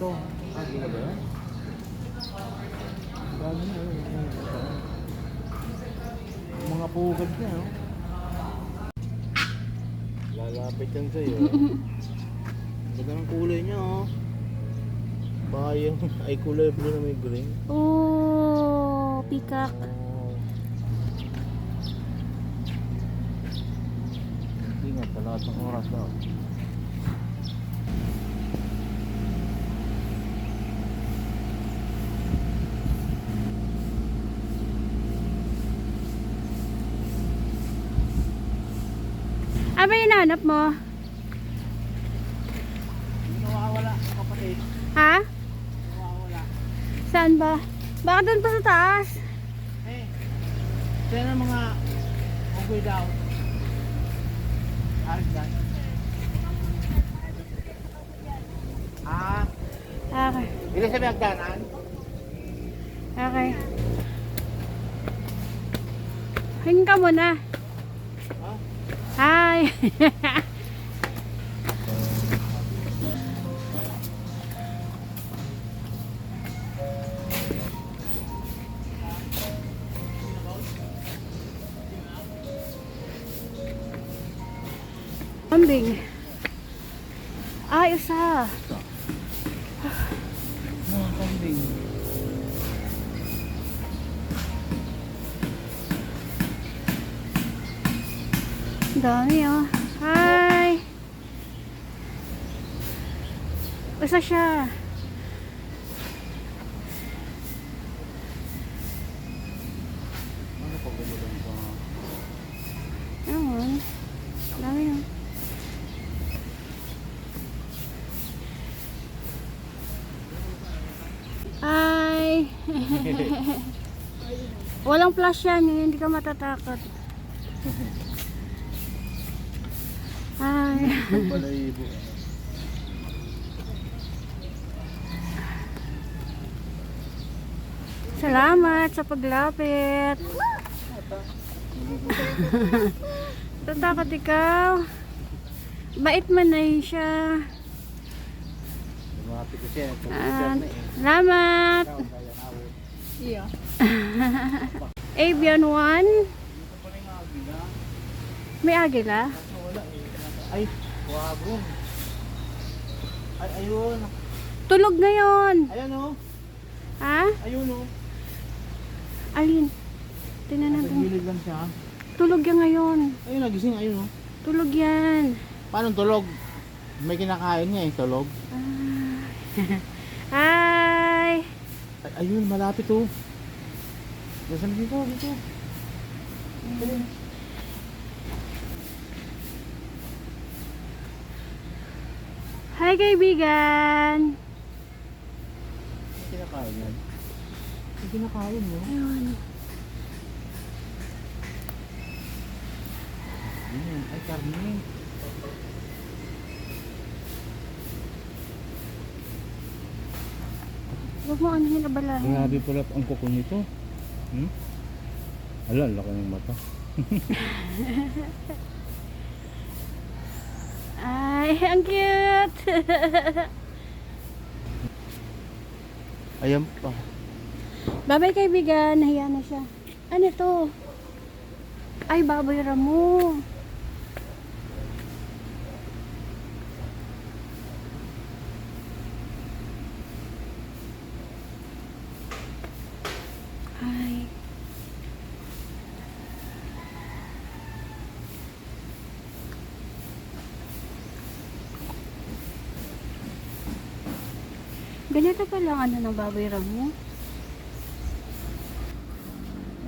ito. Ah, di na ba yan? Dami na yun. Mga pugad niya, no? Lalapit yan sa'yo. Ganda ng kulay niya, oh. Baka yung ay kulay blue na may green. Oh, peacock. Oh. Ingat sa lahat ng oras daw. Ano yung hinahanap mo? Nawawala, kapatid. Ha? Nawawala. Saan ba? Baka doon pa sa taas. Eh, saan ang mga unggoy daw? Aris dyan? Ah, Okay. hindi sa biyagdanan? Okay. Hingin ka muna. Ha? Hi. Kambing. Ay, isa. Mga kambing. Dami oh. Hi. Isa siya. Ano pa gumulang pa? Ayun. Dami oh. Hi. Walang flash yan, hindi ka matatakot. Hi. Balayibo. Salamat sa paglapit. Tatakot ikaw. Bait man na yun siya. Lumapit ko siya. Salamat. Iya. Avian 1. May agila? Ay, wagong. Ay, ayun. Tulog ngayon. Ayun oh. Ha? Ayun oh. Alin? Tingnan natin. Nagilid lang siya. Tulog yan ngayon. Ayun, nagising. Ayun oh. Tulog yan. Paano tulog? May kinakain niya eh, tulog. Hi. Ay, ayun, malapit oh. Nasaan dito, dito. Hi kaibigan. May kinakain yan. May kinakain mo. Ayun. Ayun, ay karne. Huwag mo ano hinabalahin. Grabe pala ang kuko nito. Ala, laki ng mata. Ay, ang cute. Ayan pa. Babay kaibigan, nahiya na siya. Ano to? Ay, baboy ramo. Ay. Ganito pa lang ano ng baboy ramo.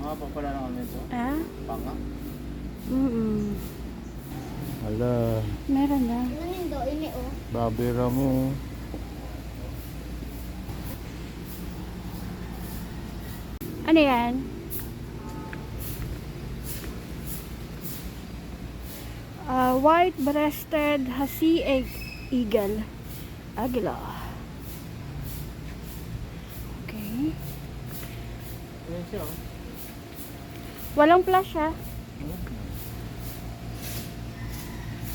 Mga pa pala naman ito. Ah? Panga. Ala, Meron na. babera mo. Ano yan? White-breasted Hasi Eagle. Agila. Okay. Ayan siya oh. Walang flash ha.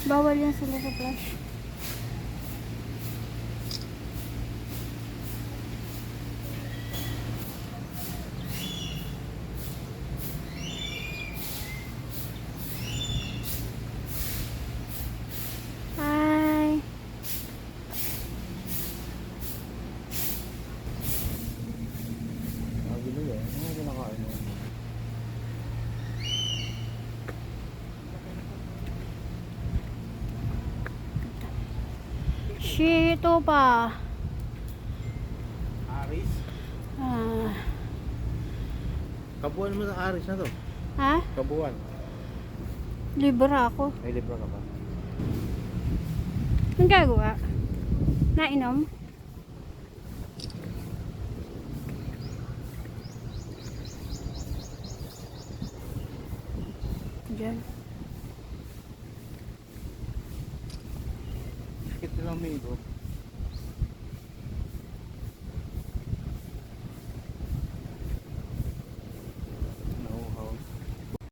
Bawal yan sila sa flash. ito pa. Aris? Ah, Kabuuan mo sa Aris na to. ha? Kabuuan. Libra ako. May libra ka pa. Anong gagawa? Nainom? Diyan. Sakit lang may ito.